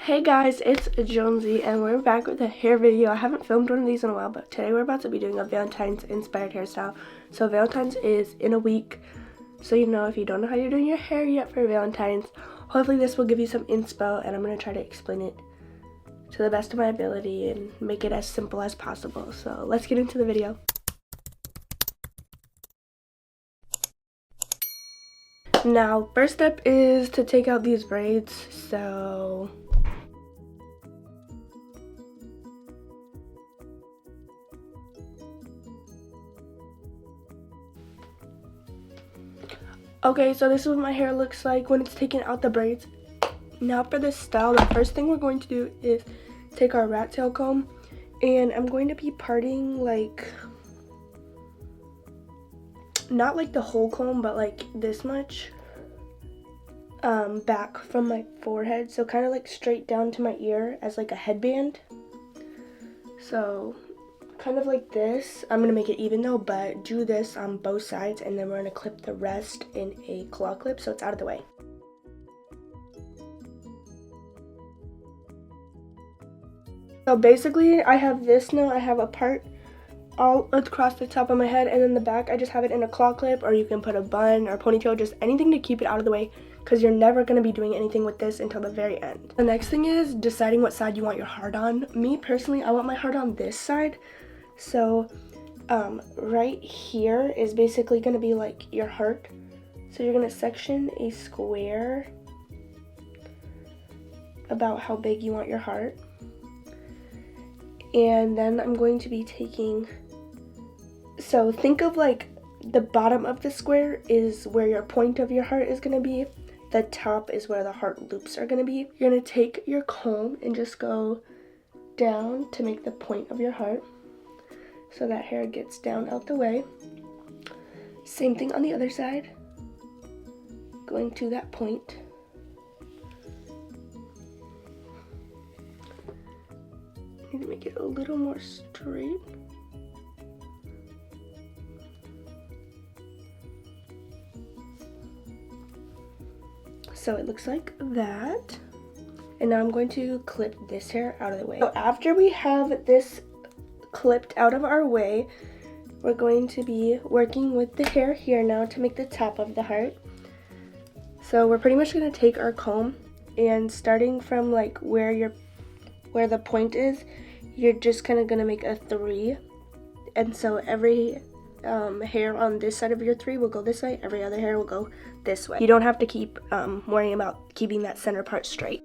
Hey guys, it's Jonesy and we're back with a hair video. I haven't filmed one of these in a while, but today we're about to be doing a Valentine's inspired hairstyle. So Valentine's is in a week, so if you don't know how you're doing your hair yet for Valentine's, hopefully this will give you some inspo, and I'm going to try to explain it to the best of my ability and make it as simple as possible. So let's get into the video. Now, first step is to take out these braids. Okay, so this is what my hair looks like when it's taken out the braids. Now for this style, the first thing we're going to do is take our rat tail comb, and I'm going to be parting not like the whole comb, but like this much back from my forehead, so kind of like straight down to my ear as like a headband. So kind of like this. I'm gonna make it even though, but do this on both sides, and then we're gonna clip the rest in a claw clip so it's out of the way. So basically I have this now. I have a part all across the top of my head, and then the back I just have it in a claw clip, or you can put a bun or ponytail, just anything to keep it out of the way, because you're never going to be doing anything with this until the very end. The next thing is deciding what side you want your heart on. Me personally, I want my heart on this side. So right here is basically going to be like your heart. So you're going to section a square about how big you want your heart. And then I'm going to be taking, so think of like the bottom of the square is where your point of your heart is going to be. The top is where the heart loops are going to be. You're going to take your comb and just go down to make the point of your heart, so that hair gets down out the way. Same thing on the other side, going to that point. I need to make it a little more straight. So it looks like that. And now I'm going to clip this hair out of the way. So after we have this clipped out of our way, we're going to be working with the hair here now to make the top of the heart. So we're pretty much going to take our comb, and starting from like where the point is, you're just kind of going to make a 3. And so every hair on this side of your 3 will go this way, every other hair will go this way. You don't have to keep worrying about keeping that center part straight.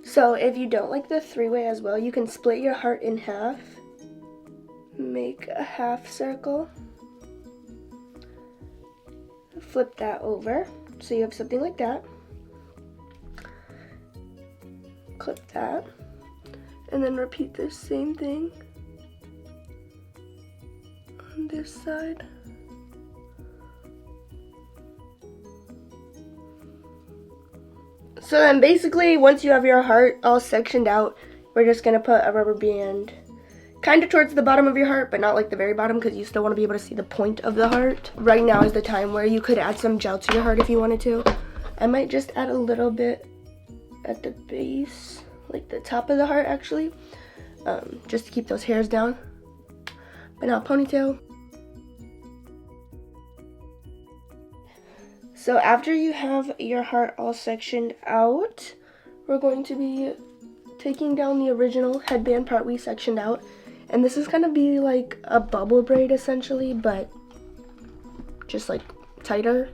So if you don't like the 3-way as well, you can split your heart in half, make a half circle, flip that over so you have something like that, clip that, and then repeat the same thing on this side. So then basically, once you have your heart all sectioned out, we're just going to put a rubber band kind of towards the bottom of your heart, but not like the very bottom, because you still want to be able to see the point of the heart. Right now is the time where you could add some gel to your heart if you wanted to. I might just add a little bit at the base, like the top of the heart actually, just to keep those hairs down. But now ponytail. So after you have your heart all sectioned out, we're going to be taking down the original headband part we sectioned out. And this is going to be like a bubble braid essentially, but just like tighter.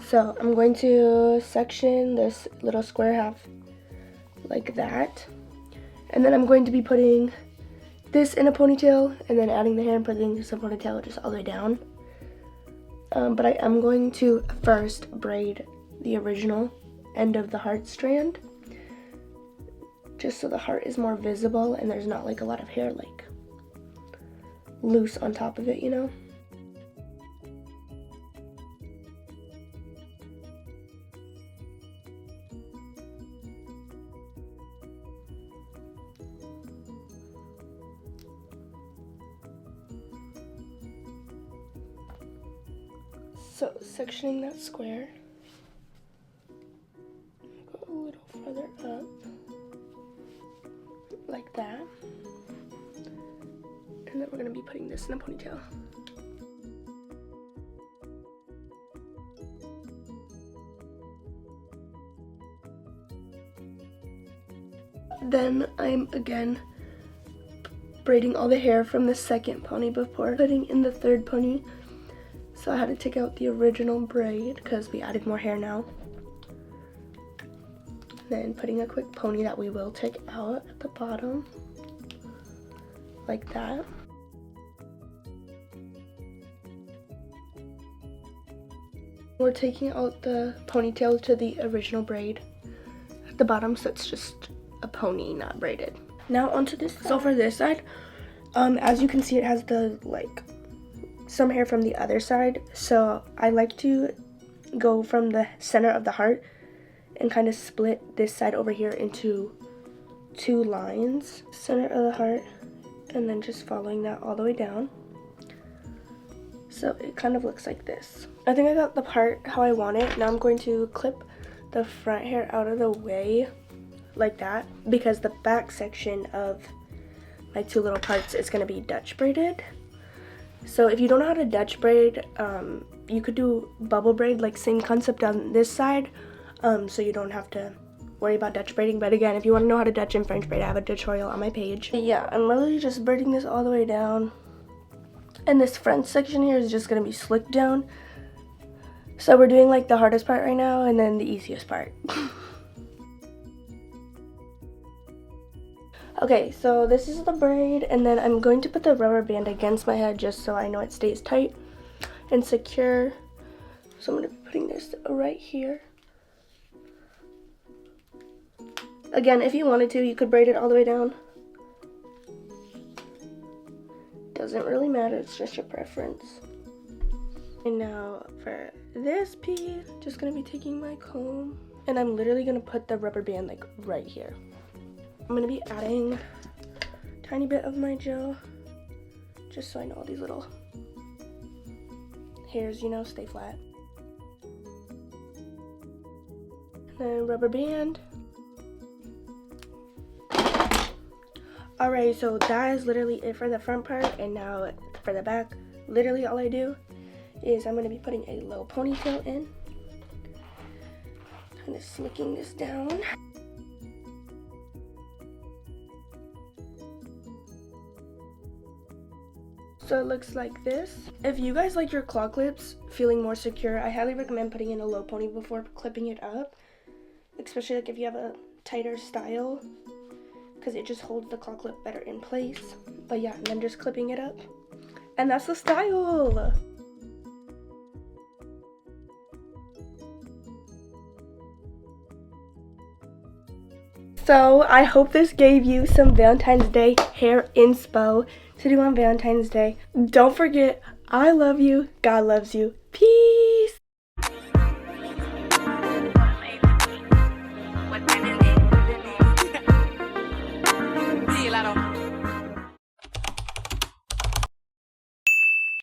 So I'm going to section this little square half like that. And then I'm going to be putting this in a ponytail, and then adding the hair and putting this in a ponytail just all the way down. But I am going to first braid the original end of the heart strand, just so the heart is more visible and there's not like a lot of hair like loose on top of it, So sectioning that square, further up, like that. And then we're gonna be putting this in a ponytail. Then I'm again braiding all the hair from the second pony before putting in the third pony. So I had to take out the original braid because we added more hair now. Then putting a quick pony that we will take out at the bottom, like that. We're taking out the ponytail to the original braid at the bottom, so it's just a pony, not braided. Now onto this side. So for this side, as you can see, it has the some hair from the other side. So I like to go from the center of the heart and kind of split this side over here into 2 lines. Center of the heart, and then just following that all the way down. So it kind of looks like this. I think I got the part how I want it. Now I'm going to clip the front hair out of the way like that, because the back section of my 2 little parts is going to be Dutch braided. So if you don't know how to Dutch braid, you could do bubble braid, like same concept on this side, so you don't have to worry about Dutch braiding. But again, if you want to know how to Dutch and French braid, I have a tutorial on my page. Yeah, I'm really just braiding this all the way down, and this front section here is just going to be slicked down. So we're doing like the hardest part right now, and then the easiest part. Okay, so this is the braid, and then I'm going to put the rubber band against my head just so I know it stays tight and secure. So I'm going to be putting this right here. Again, if you wanted to, you could braid it all the way down. Doesn't really matter, it's just your preference. And now for this piece, just going to be taking my comb, and I'm literally going to put the rubber band like right here. I'm going to be adding a tiny bit of my gel, just so I know all these little hairs, you know, stay flat. And then rubber band. Alright, so that is literally it for the front part, and now for the back, literally all I do is I'm going to be putting a low ponytail in, kind of slicking this down. So it looks like this. If you guys like your claw clips feeling more secure, I highly recommend putting in a low pony before clipping it up, especially like if you have a tighter style, because it just holds the claw clip better in place. But yeah, and then just clipping it up, and that's the style. So I hope this gave you some Valentine's Day hair inspo to do on Valentine's Day. Don't forget, I love you, God loves you. Peace.